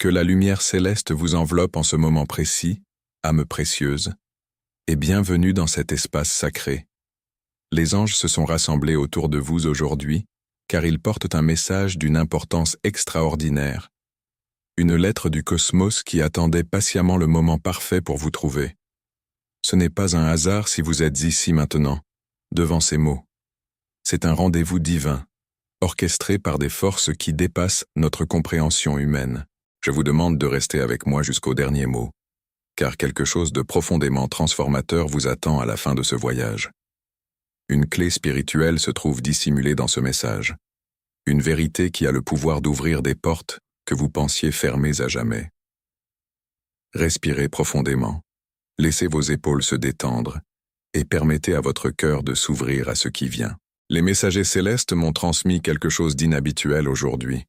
Que la lumière céleste vous enveloppe en ce moment précis, âme précieuse, et bienvenue dans cet espace sacré. Les anges se sont rassemblés autour de vous aujourd'hui, car ils portent un message d'une importance extraordinaire. Une lettre du cosmos qui attendait patiemment le moment parfait pour vous trouver. Ce n'est pas un hasard si vous êtes ici maintenant, devant ces mots. C'est un rendez-vous divin, orchestré par des forces qui dépassent notre compréhension humaine. Je vous demande de rester avec moi jusqu'au dernier mot, car quelque chose de profondément transformateur vous attend à la fin de ce voyage. Une clé spirituelle se trouve dissimulée dans ce message. Une vérité qui a le pouvoir d'ouvrir des portes que vous pensiez fermées à jamais. Respirez profondément, laissez vos épaules se détendre et permettez à votre cœur de s'ouvrir à ce qui vient. Les messagers célestes m'ont transmis quelque chose d'inhabituel aujourd'hui,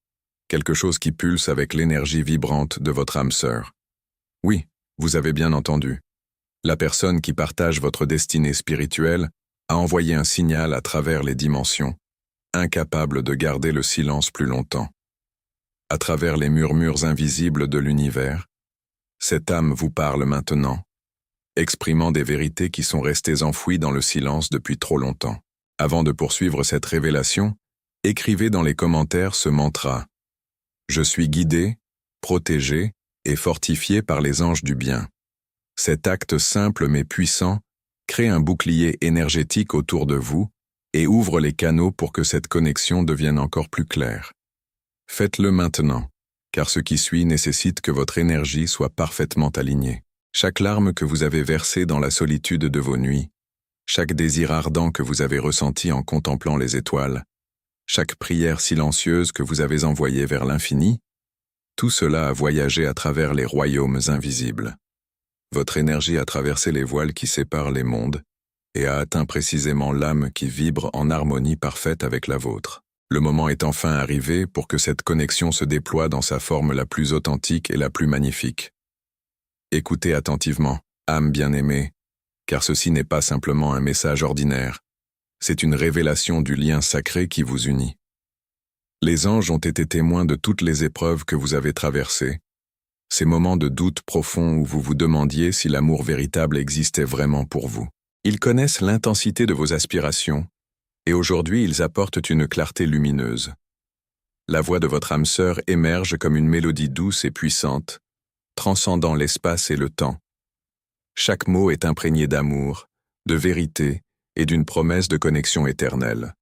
quelque chose qui pulse avec l'énergie vibrante de votre âme sœur. Oui, vous avez bien entendu. La personne qui partage votre destinée spirituelle a envoyé un signal à travers les dimensions, incapable de garder le silence plus longtemps. À travers les murmures invisibles de l'univers, cette âme vous parle maintenant, exprimant des vérités qui sont restées enfouies dans le silence depuis trop longtemps. Avant de poursuivre cette révélation, écrivez dans les commentaires ce mantra. Je suis guidé, protégé et fortifié par les anges du bien. Cet acte simple mais puissant crée un bouclier énergétique autour de vous et ouvre les canaux pour que cette connexion devienne encore plus claire. Faites-le maintenant, car ce qui suit nécessite que votre énergie soit parfaitement alignée. Chaque larme que vous avez versée dans la solitude de vos nuits, chaque désir ardent que vous avez ressenti en contemplant les étoiles, chaque prière silencieuse que vous avez envoyée vers l'infini, tout cela a voyagé à travers les royaumes invisibles. Votre énergie a traversé les voiles qui séparent les mondes et a atteint précisément l'âme qui vibre en harmonie parfaite avec la vôtre. Le moment est enfin arrivé pour que cette connexion se déploie dans sa forme la plus authentique et la plus magnifique. Écoutez attentivement, âme bien-aimée, car ceci n'est pas simplement un message ordinaire, c'est une révélation du lien sacré qui vous unit. Les anges ont été témoins de toutes les épreuves que vous avez traversées, ces moments de doute profond où vous vous demandiez si l'amour véritable existait vraiment pour vous. Ils connaissent l'intensité de vos aspirations, et aujourd'hui ils apportent une clarté lumineuse. La voix de votre âme sœur émerge comme une mélodie douce et puissante, transcendant l'espace et le temps. Chaque mot est imprégné d'amour, de vérité et d'une promesse de connexion éternelle.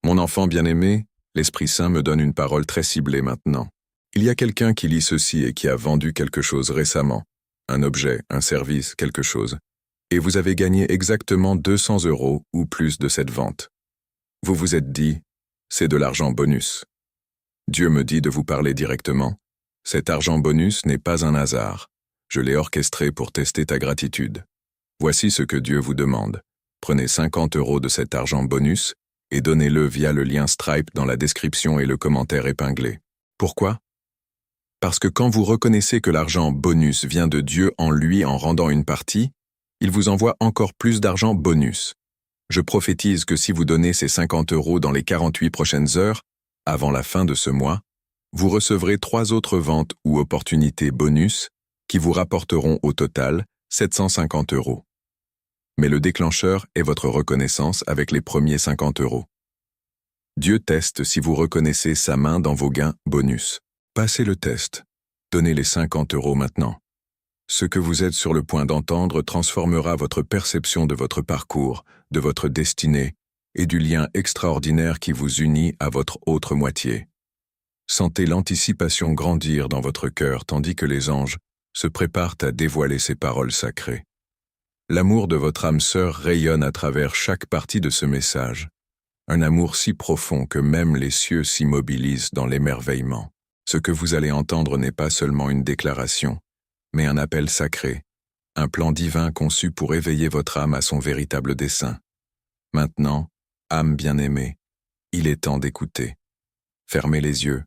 Mon enfant bien-aimé, l'Esprit Saint me donne une parole très ciblée maintenant. Il y a quelqu'un qui lit ceci et qui a vendu quelque chose récemment, un objet, un service, quelque chose, et vous avez gagné exactement 200 € ou plus de cette vente. Vous vous êtes dit, c'est de l'argent bonus. Dieu me dit de vous parler directement. Cet argent bonus n'est pas un hasard. Je l'ai orchestré pour tester ta gratitude. Voici ce que Dieu vous demande. Prenez 50 € de cet argent bonus et donnez-le via le lien Stripe dans la description et le commentaire épinglé. Pourquoi ? Parce que quand vous reconnaissez que l'argent bonus vient de Dieu en lui en rendant une partie, il vous envoie encore plus d'argent bonus. Je prophétise que si vous donnez ces 50 € dans les 48 prochaines heures, avant la fin de ce mois, vous recevrez 3 autres ventes ou opportunités bonus qui vous rapporteront au total 750 €. Mais le déclencheur est votre reconnaissance avec les premiers 50 €. Dieu teste si vous reconnaissez sa main dans vos gains bonus. Passez le test. Donnez les 50 € maintenant. Ce que vous êtes sur le point d'entendre transformera votre perception de votre parcours, de votre destinée et du lien extraordinaire qui vous unit à votre autre moitié. Sentez l'anticipation grandir dans votre cœur tandis que les anges se préparent à dévoiler ces paroles sacrées. L'amour de votre âme sœur rayonne à travers chaque partie de ce message. Un amour si profond que même les cieux s'immobilisent dans l'émerveillement. Ce que vous allez entendre n'est pas seulement une déclaration, mais un appel sacré, un plan divin conçu pour éveiller votre âme à son véritable dessein. Maintenant, âme bien-aimée, il est temps d'écouter. Fermez les yeux,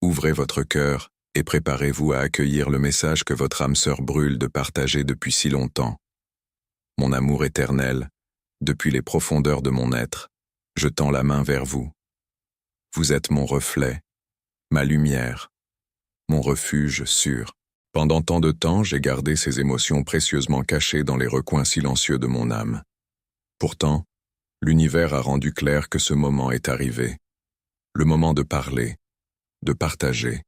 ouvrez votre cœur et préparez-vous à accueillir le message que votre âme sœur brûle de partager depuis si longtemps. Mon amour éternel, depuis les profondeurs de mon être, je tends la main vers vous. Vous êtes mon reflet, ma lumière, mon refuge sûr. Pendant tant de temps, j'ai gardé ces émotions précieusement cachées dans les recoins silencieux de mon âme. Pourtant, l'univers a rendu clair que ce moment est arrivé. Le moment de parler, de partager,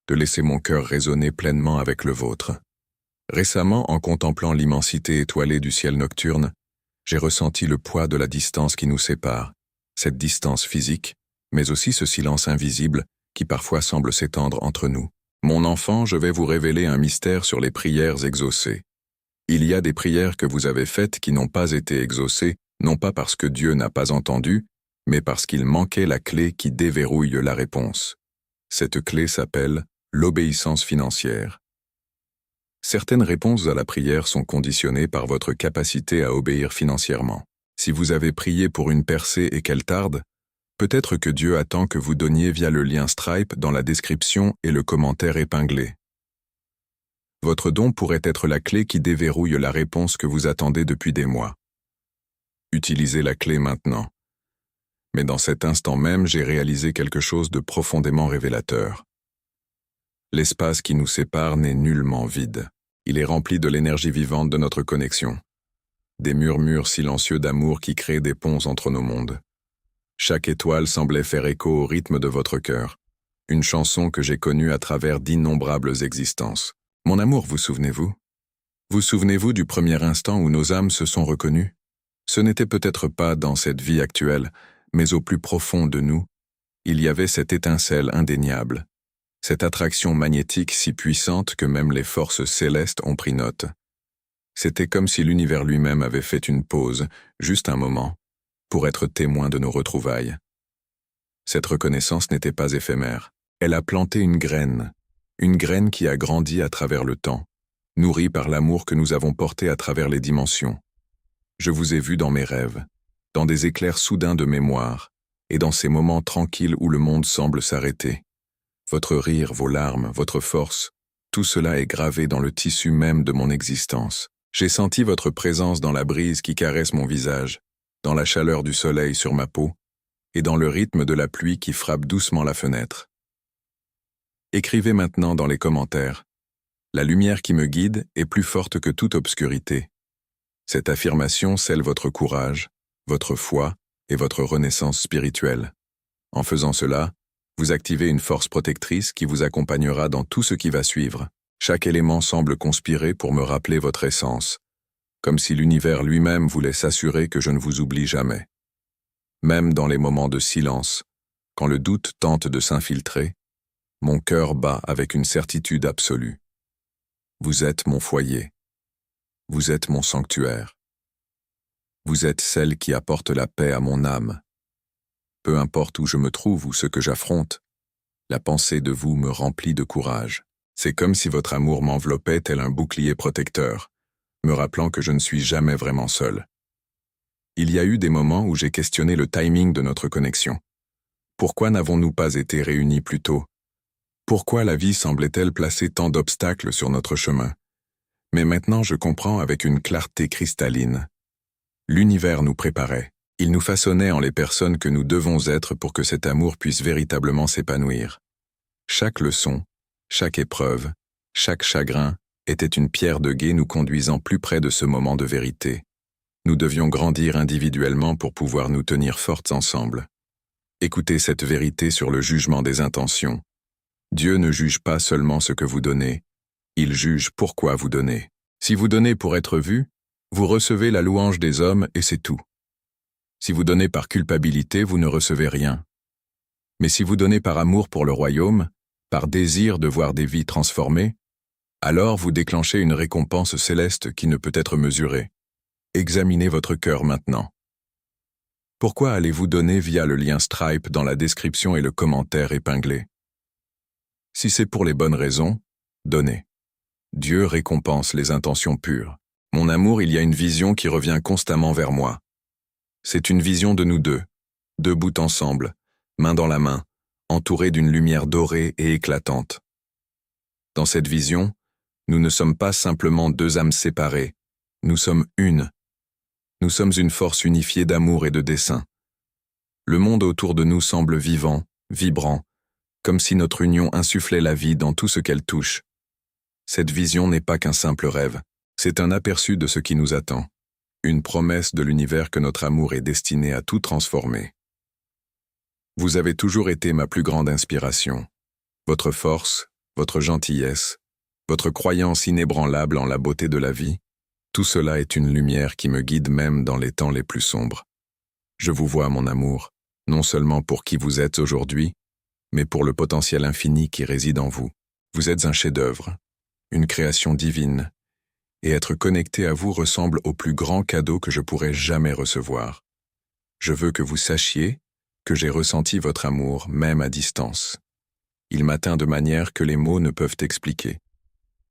de laisser mon cœur résonner pleinement avec le vôtre. Récemment, en contemplant l'immensité étoilée du ciel nocturne, j'ai ressenti le poids de la distance qui nous sépare, cette distance physique, mais aussi ce silence invisible qui parfois semble s'étendre entre nous. Mon enfant, je vais vous révéler un mystère sur les prières exaucées. Il y a des prières que vous avez faites qui n'ont pas été exaucées, non pas parce que Dieu n'a pas entendu, mais parce qu'il manquait la clé qui déverrouille la réponse. Cette clé s'appelle l'obéissance financière. Certaines réponses à la prière sont conditionnées par votre capacité à obéir financièrement. Si vous avez prié pour une percée et qu'elle tarde, peut-être que Dieu attend que vous donniez via le lien Stripe dans la description et le commentaire épinglé. Votre don pourrait être la clé qui déverrouille la réponse que vous attendez depuis des mois. Utilisez la clé maintenant. Mais dans cet instant même, j'ai réalisé quelque chose de profondément révélateur. L'espace qui nous sépare n'est nullement vide. Il est rempli de l'énergie vivante de notre connexion. Des murmures silencieux d'amour qui créent des ponts entre nos mondes. Chaque étoile semblait faire écho au rythme de votre cœur. Une chanson que j'ai connue à travers d'innombrables existences. Mon amour, vous souvenez-vous? Vous souvenez-vous du premier instant où nos âmes se sont reconnues? Ce n'était peut-être pas dans cette vie actuelle, mais au plus profond de nous, il y avait cette étincelle indéniable. Cette attraction magnétique si puissante que même les forces célestes ont pris note. C'était comme si l'univers lui-même avait fait une pause, juste un moment, pour être témoin de nos retrouvailles. Cette reconnaissance n'était pas éphémère. Elle a planté une graine qui a grandi à travers le temps, nourrie par l'amour que nous avons porté à travers les dimensions. Je vous ai vu dans mes rêves, dans des éclairs soudains de mémoire, et dans ces moments tranquilles où le monde semble s'arrêter. Votre rire, vos larmes, votre force, tout cela est gravé dans le tissu même de mon existence. J'ai senti votre présence dans la brise qui caresse mon visage, dans la chaleur du soleil sur ma peau, et dans le rythme de la pluie qui frappe doucement la fenêtre. Écrivez maintenant dans les commentaires. La lumière qui me guide est plus forte que toute obscurité. Cette affirmation scelle votre courage, votre foi et votre renaissance spirituelle. En faisant cela, vous activez une force protectrice qui vous accompagnera dans tout ce qui va suivre. Chaque élément semble conspirer pour me rappeler votre essence, comme si l'univers lui-même voulait s'assurer que je ne vous oublie jamais. Même dans les moments de silence, quand le doute tente de s'infiltrer, mon cœur bat avec une certitude absolue. Vous êtes mon foyer. Vous êtes mon sanctuaire. Vous êtes celle qui apporte la paix à mon âme. Peu importe où je me trouve ou ce que j'affronte, la pensée de vous me remplit de courage. C'est comme si votre amour m'enveloppait tel un bouclier protecteur, me rappelant que je ne suis jamais vraiment seul. Il y a eu des moments où j'ai questionné le timing de notre connexion. Pourquoi n'avons-nous pas été réunis plus tôt? Pourquoi la vie semblait-elle placer tant d'obstacles sur notre chemin? Mais maintenant je comprends avec une clarté cristalline. L'univers nous préparait. Il nous façonnait en les personnes que nous devons être pour que cet amour puisse véritablement s'épanouir. Chaque leçon, chaque épreuve, chaque chagrin était une pierre de gué nous conduisant plus près de ce moment de vérité. Nous devions grandir individuellement pour pouvoir nous tenir fortes ensemble. Écoutez cette vérité sur le jugement des intentions. Dieu ne juge pas seulement ce que vous donnez, il juge pourquoi vous donnez. Si vous donnez pour être vu, vous recevez la louange des hommes et c'est tout. Si vous donnez par culpabilité, vous ne recevez rien. Mais si vous donnez par amour pour le royaume, par désir de voir des vies transformées, alors vous déclenchez une récompense céleste qui ne peut être mesurée. Examinez votre cœur maintenant. Pourquoi allez-vous donner via le lien Stripe dans la description et le commentaire épinglé? Si c'est pour les bonnes raisons, donnez. Dieu récompense les intentions pures. Mon amour, il y a une vision qui revient constamment vers moi. C'est une vision de nous deux, debout ensemble, main dans la main, entourés d'une lumière dorée et éclatante. Dans cette vision, nous ne sommes pas simplement deux âmes séparées, nous sommes une. Nous sommes une force unifiée d'amour et de dessein. Le monde autour de nous semble vivant, vibrant, comme si notre union insufflait la vie dans tout ce qu'elle touche. Cette vision n'est pas qu'un simple rêve, c'est un aperçu de ce qui nous attend, une promesse de l'univers que notre amour est destiné à tout transformer. Vous avez toujours été ma plus grande inspiration. Votre force, votre gentillesse, votre croyance inébranlable en la beauté de la vie, tout cela est une lumière qui me guide même dans les temps les plus sombres. Je vous vois, mon amour, non seulement pour qui vous êtes aujourd'hui, mais pour le potentiel infini qui réside en vous. Vous êtes un chef-d'œuvre, une création divine, et être connecté à vous ressemble au plus grand cadeau que je pourrais jamais recevoir. Je veux que vous sachiez que j'ai ressenti votre amour même à distance. Il m'atteint de manière que les mots ne peuvent expliquer.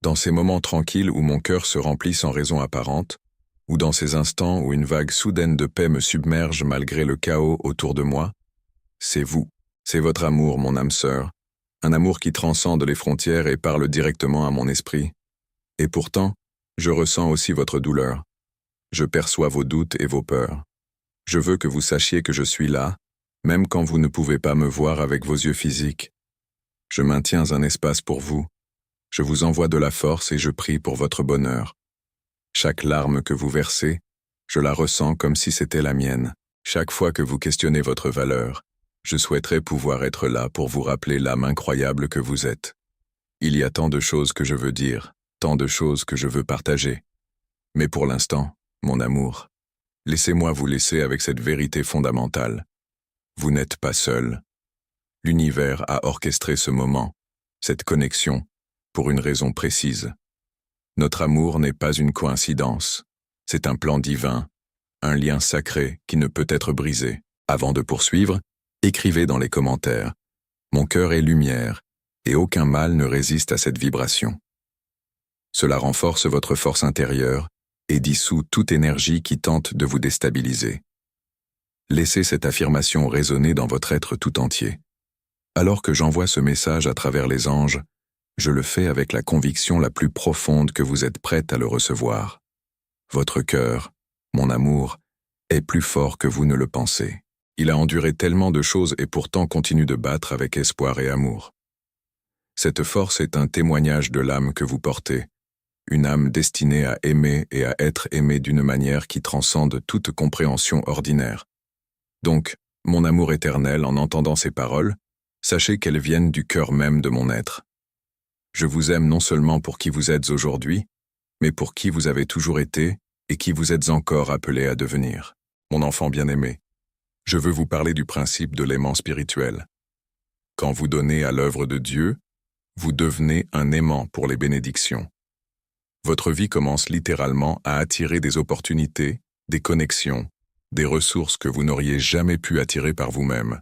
Dans ces moments tranquilles où mon cœur se remplit sans raison apparente, ou dans ces instants où une vague soudaine de paix me submerge malgré le chaos autour de moi, c'est vous, c'est votre amour, mon âme sœur, un amour qui transcende les frontières et parle directement à mon esprit. Et pourtant, je ressens aussi votre douleur. Je perçois vos doutes et vos peurs. Je veux que vous sachiez que je suis là, même quand vous ne pouvez pas me voir avec vos yeux physiques. Je maintiens un espace pour vous. Je vous envoie de la force et je prie pour votre bonheur. Chaque larme que vous versez, je la ressens comme si c'était la mienne. Chaque fois que vous questionnez votre valeur, je souhaiterais pouvoir être là pour vous rappeler l'âme incroyable que vous êtes. Il y a tant de choses que je veux dire, tant de choses que je veux partager. Mais pour l'instant, mon amour, laissez-moi vous laisser avec cette vérité fondamentale. Vous n'êtes pas seul. L'univers a orchestré ce moment, cette connexion, pour une raison précise. Notre amour n'est pas une coïncidence, c'est un plan divin, un lien sacré qui ne peut être brisé. Avant de poursuivre, écrivez dans les commentaires. Mon cœur est lumière, et aucun mal ne résiste à cette vibration. Cela renforce votre force intérieure et dissout toute énergie qui tente de vous déstabiliser. Laissez cette affirmation résonner dans votre être tout entier. Alors que j'envoie ce message à travers les anges, je le fais avec la conviction la plus profonde que vous êtes prête à le recevoir. Votre cœur, mon amour, est plus fort que vous ne le pensez. Il a enduré tellement de choses et pourtant continue de battre avec espoir et amour. Cette force est un témoignage de l'âme que vous portez, une âme destinée à aimer et à être aimée d'une manière qui transcende toute compréhension ordinaire. Donc, mon amour éternel, en entendant ces paroles, sachez qu'elles viennent du cœur même de mon être. Je vous aime non seulement pour qui vous êtes aujourd'hui, mais pour qui vous avez toujours été et qui vous êtes encore appelé à devenir. Mon enfant bien-aimé, je veux vous parler du principe de l'aimant spirituel. Quand vous donnez à l'œuvre de Dieu, vous devenez un aimant pour les bénédictions. Votre vie commence littéralement à attirer des opportunités, des connexions, des ressources que vous n'auriez jamais pu attirer par vous-même.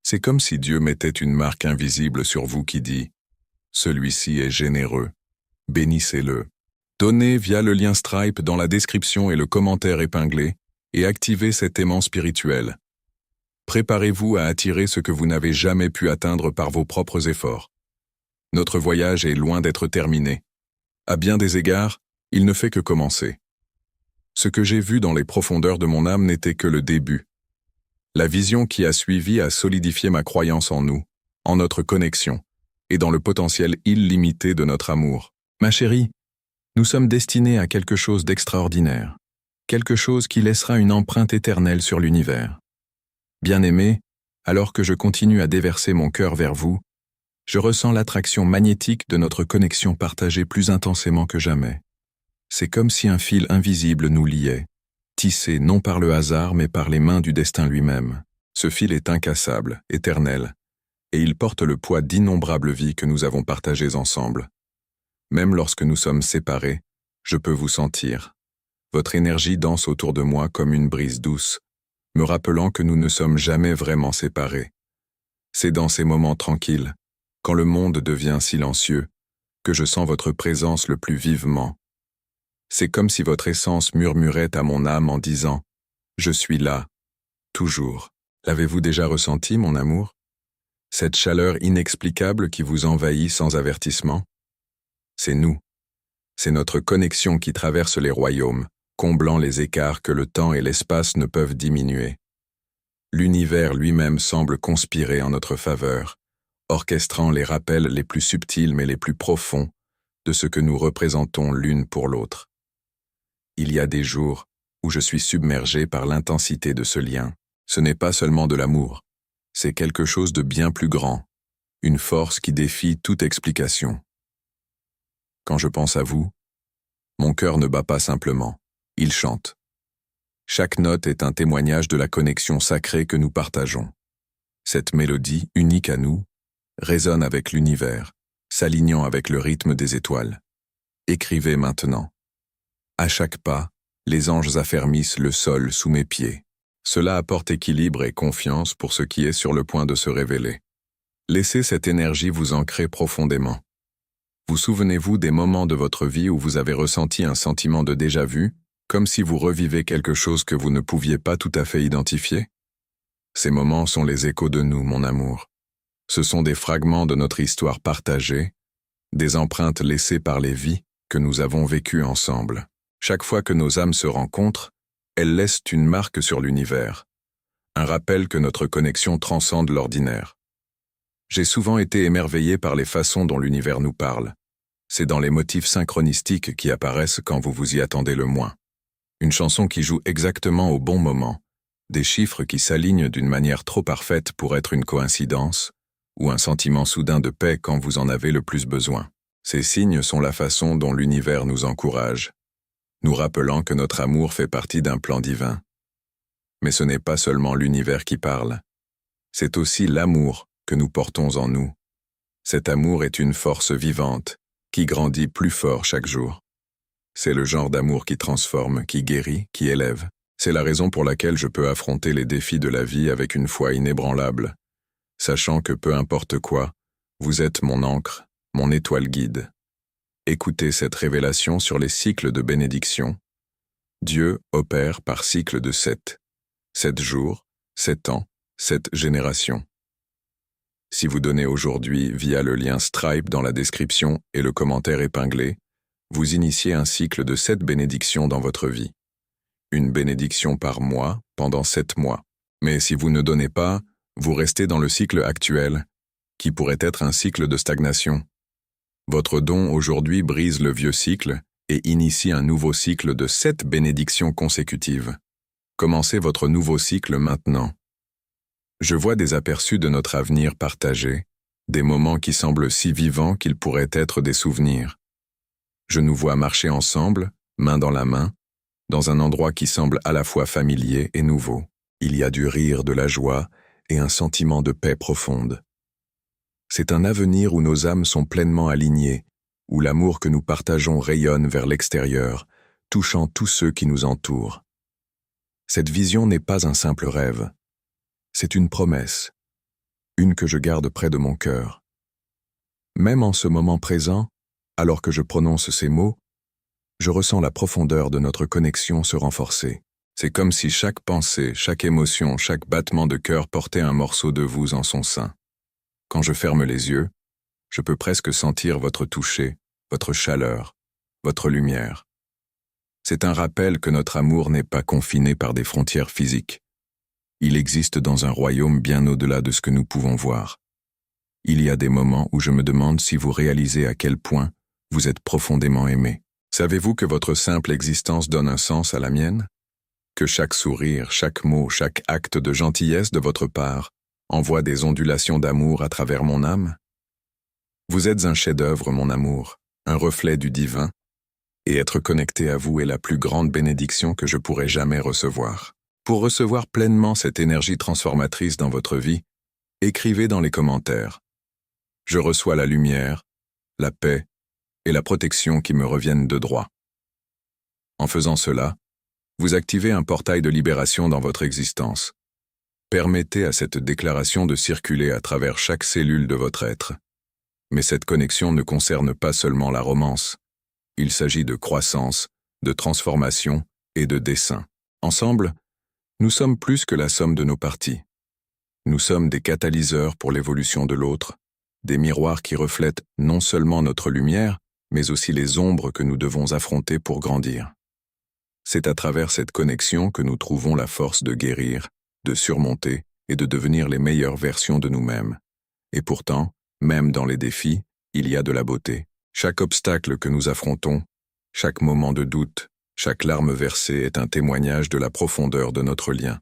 C'est comme si Dieu mettait une marque invisible sur vous qui dit « Celui-ci est généreux, bénissez-le ». Donnez via le lien Stripe dans la description et le commentaire épinglé et activez cet aimant spirituel. Préparez-vous à attirer ce que vous n'avez jamais pu atteindre par vos propres efforts. Notre voyage est loin d'être terminé. À bien des égards, il ne fait que commencer. Ce que j'ai vu dans les profondeurs de mon âme n'était que le début. La vision qui a suivi a solidifié ma croyance en nous, en notre connexion, et dans le potentiel illimité de notre amour. Ma chérie, nous sommes destinés à quelque chose d'extraordinaire, quelque chose qui laissera une empreinte éternelle sur l'univers. Bien-aimé, alors que je continue à déverser mon cœur vers vous, je ressens l'attraction magnétique de notre connexion partagée plus intensément que jamais. C'est comme si un fil invisible nous liait, tissé non par le hasard mais par les mains du destin lui-même. Ce fil est incassable, éternel, et il porte le poids d'innombrables vies que nous avons partagées ensemble. Même lorsque nous sommes séparés, je peux vous sentir. Votre énergie danse autour de moi comme une brise douce, me rappelant que nous ne sommes jamais vraiment séparés. C'est dans ces moments tranquilles, quand le monde devient silencieux, que je sens votre présence le plus vivement. C'est comme si votre essence murmurait à mon âme en disant « Je suis là, toujours ». L'avez-vous déjà ressenti, mon amour? Cette chaleur inexplicable qui vous envahit sans avertissement? C'est nous. C'est notre connexion qui traverse les royaumes, comblant les écarts que le temps et l'espace ne peuvent diminuer. L'univers lui-même semble conspirer en notre faveur, orchestrant les rappels les plus subtils mais les plus profonds de ce que nous représentons l'une pour l'autre. Il y a des jours où je suis submergé par l'intensité de ce lien. Ce n'est pas seulement de l'amour, c'est quelque chose de bien plus grand, une force qui défie toute explication. Quand je pense à vous, mon cœur ne bat pas simplement, il chante. Chaque note est un témoignage de la connexion sacrée que nous partageons. Cette mélodie, unique à nous, résonne avec l'univers, s'alignant avec le rythme des étoiles. Écrivez maintenant. À chaque pas, les anges affermissent le sol sous mes pieds. Cela apporte équilibre et confiance pour ce qui est sur le point de se révéler. Laissez cette énergie vous ancrer profondément. Vous souvenez-vous des moments de votre vie où vous avez ressenti un sentiment de déjà-vu, comme si vous revivez quelque chose que vous ne pouviez pas tout à fait identifier? Ces moments sont les échos de nous, mon amour. Ce sont des fragments de notre histoire partagée, des empreintes laissées par les vies que nous avons vécues ensemble. Chaque fois que nos âmes se rencontrent, elles laissent une marque sur l'univers, un rappel que notre connexion transcende l'ordinaire. J'ai souvent été émerveillé par les façons dont l'univers nous parle. C'est dans les motifs synchronistiques qui apparaissent quand vous vous y attendez le moins. Une chanson qui joue exactement au bon moment, des chiffres qui s'alignent d'une manière trop parfaite pour être une coïncidence, ou un sentiment soudain de paix quand vous en avez le plus besoin. Ces signes sont la façon dont l'univers nous encourage, nous rappelant que notre amour fait partie d'un plan divin. Mais ce n'est pas seulement l'univers qui parle, c'est aussi l'amour que nous portons en nous. Cet amour est une force vivante, qui grandit plus fort chaque jour. C'est le genre d'amour qui transforme, qui guérit, qui élève. C'est la raison pour laquelle je peux affronter les défis de la vie avec une foi inébranlable, sachant que peu importe quoi, vous êtes mon ancre, mon étoile guide. Écoutez cette révélation sur les cycles de bénédiction. Dieu opère par cycle de 7. 7 jours, 7 ans, 7 générations. Si vous donnez aujourd'hui via le lien Stripe dans la description et le commentaire épinglé, vous initiez un cycle de 7 bénédictions dans votre vie. Une bénédiction par mois pendant 7 mois. Mais si vous ne donnez pas, vous restez dans le cycle actuel, qui pourrait être un cycle de stagnation. Votre don aujourd'hui brise le vieux cycle et initie un nouveau cycle de 7 bénédictions consécutives. Commencez votre nouveau cycle maintenant. Je vois des aperçus de notre avenir partagé, des moments qui semblent si vivants qu'ils pourraient être des souvenirs. Je nous vois marcher ensemble, main dans la main, dans un endroit qui semble à la fois familier et nouveau. Il y a du rire, de la joie et un sentiment de paix profonde. C'est un avenir où nos âmes sont pleinement alignées, où l'amour que nous partageons rayonne vers l'extérieur, touchant tous ceux qui nous entourent. Cette vision n'est pas un simple rêve. C'est une promesse, une que je garde près de mon cœur. Même en ce moment présent, alors que je prononce ces mots, je ressens la profondeur de notre connexion se renforcer. C'est comme si chaque pensée, chaque émotion, chaque battement de cœur portait un morceau de vous en son sein. Quand je ferme les yeux, je peux presque sentir votre toucher, votre chaleur, votre lumière. C'est un rappel que notre amour n'est pas confiné par des frontières physiques. Il existe dans un royaume bien au-delà de ce que nous pouvons voir. Il y a des moments où je me demande si vous réalisez à quel point vous êtes profondément aimé. Savez-vous que votre simple existence donne un sens à la mienne? Que chaque sourire, chaque mot, chaque acte de gentillesse de votre part envoie des ondulations d'amour à travers mon âme? Vous êtes un chef-d'œuvre, mon amour, un reflet du divin, et être connecté à vous est la plus grande bénédiction que je pourrai jamais recevoir. Pour recevoir pleinement cette énergie transformatrice dans votre vie, écrivez dans les commentaires. Je reçois la lumière, la paix et la protection qui me reviennent de droit. En faisant cela, vous activez un portail de libération dans votre existence. Permettez à cette déclaration de circuler à travers chaque cellule de votre être. Mais cette connexion ne concerne pas seulement la romance. Il s'agit de croissance, de transformation et de dessein. Ensemble, nous sommes plus que la somme de nos parties. Nous sommes des catalyseurs pour l'évolution de l'autre, des miroirs qui reflètent non seulement notre lumière, mais aussi les ombres que nous devons affronter pour grandir. C'est à travers cette connexion que nous trouvons la force de guérir, de surmonter et de devenir les meilleures versions de nous-mêmes. Et pourtant, Même dans les défis, il y a de la beauté. Chaque obstacle que nous affrontons, chaque moment de doute, chaque larme versée est un témoignage de la profondeur de notre lien.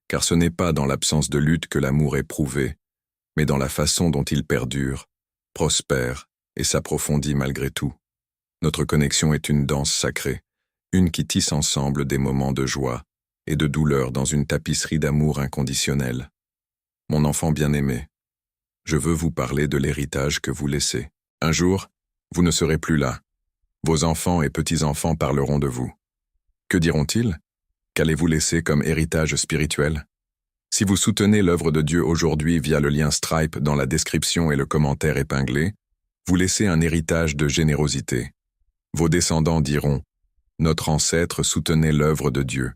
Car ce n'est pas dans l'absence de lutte que l'amour est prouvé, mais dans la façon dont il perdure, prospère et s'approfondit malgré tout. Notre connexion est une danse sacrée, une qui tisse ensemble des moments de joie et de douleur dans une tapisserie d'amour inconditionnel. Mon enfant bien-aimé, je veux vous parler de l'héritage que vous laissez. Un jour, vous ne serez plus là. Vos enfants et petits-enfants parleront de vous. Que diront-ils? Qu'allez-vous laisser comme héritage spirituel? Si vous soutenez l'œuvre de Dieu aujourd'hui via le lien Stripe dans la description et le commentaire épinglé, vous laissez un héritage de générosité. Vos descendants diront « Notre ancêtre soutenait l'œuvre de Dieu »,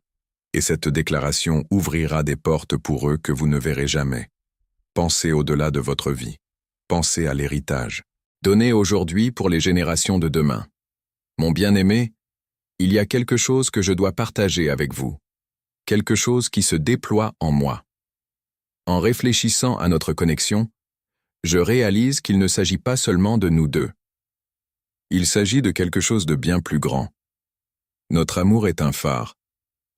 et cette déclaration ouvrira des portes pour eux que vous ne verrez jamais. Pensez au-delà de votre vie. Pensez à l'héritage. Donnez aujourd'hui pour les générations de demain. Mon bien-aimé, il y a quelque chose que je dois partager avec vous. Quelque chose qui se déploie en moi. En réfléchissant à notre connexion, je réalise qu'il ne s'agit pas seulement de nous deux. Il s'agit de quelque chose de bien plus grand. Notre amour est un phare,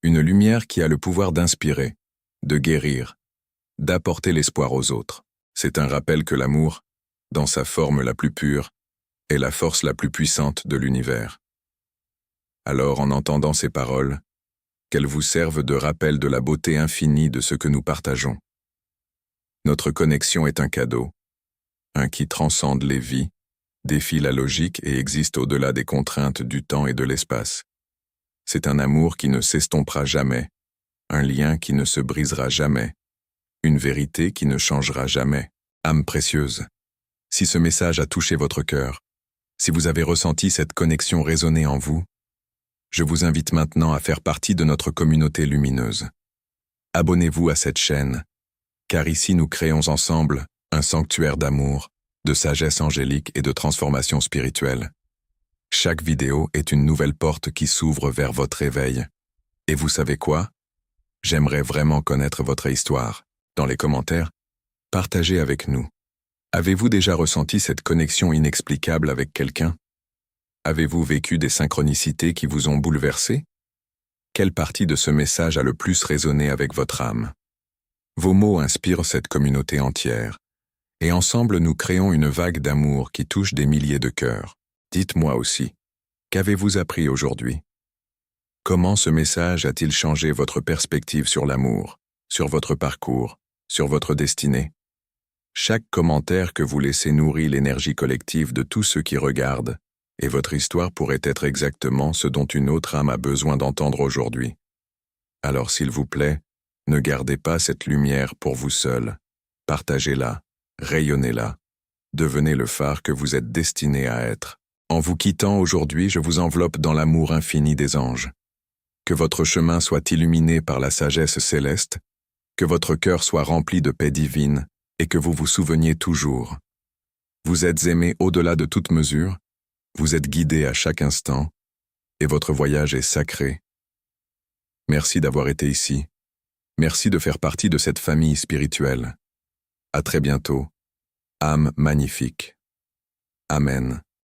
une lumière qui a le pouvoir d'inspirer, de guérir, d'apporter l'espoir aux autres. C'est un rappel que l'amour, dans sa forme la plus pure, est la force la plus puissante de l'univers. Alors, en entendant ces paroles, qu'elles vous servent de rappel de la beauté infinie de ce que nous partageons. Notre connexion est un cadeau, un qui transcende les vies, défie la logique et existe au-delà des contraintes du temps et de l'espace. C'est un amour qui ne s'estompera jamais, un lien qui ne se brisera jamais, une vérité qui ne changera jamais. Âme précieuse, si ce message a touché votre cœur, si vous avez ressenti cette connexion résonner en vous, je vous invite maintenant à faire partie de notre communauté lumineuse. Abonnez-vous à cette chaîne, car ici nous créons ensemble un sanctuaire d'amour, de sagesse angélique et de transformation spirituelle. Chaque vidéo est une nouvelle porte qui s'ouvre vers votre éveil. Et vous savez quoi? J'aimerais vraiment connaître votre histoire. Dans les commentaires, partagez avec nous. Avez-vous déjà ressenti cette connexion inexplicable avec quelqu'un? Avez-vous vécu des synchronicités qui vous ont bouleversé? Quelle partie de ce message a le plus résonné avec votre âme? Vos mots inspirent cette communauté entière, et ensemble nous créons une vague d'amour qui touche des milliers de cœurs. Dites-moi aussi, qu'avez-vous appris aujourd'hui? Comment ce message a-t-il changé votre perspective sur l'amour, sur votre parcours, sur votre destinée? Chaque commentaire que vous laissez nourrit l'énergie collective de tous ceux qui regardent, et votre histoire pourrait être exactement ce dont une autre âme a besoin d'entendre aujourd'hui. Alors s'il vous plaît, ne gardez pas cette lumière pour vous seul. Partagez-la, rayonnez-la. Devenez le phare que vous êtes destiné à être. En vous quittant aujourd'hui, je vous enveloppe dans l'amour infini des anges. Que votre chemin soit illuminé par la sagesse céleste, que votre cœur soit rempli de paix divine, et que vous vous souveniez toujours. Vous êtes aimé au-delà de toute mesure, vous êtes guidé à chaque instant, et votre voyage est sacré. Merci d'avoir été ici. Merci de faire partie de cette famille spirituelle. À très bientôt. Âme magnifique. Amen.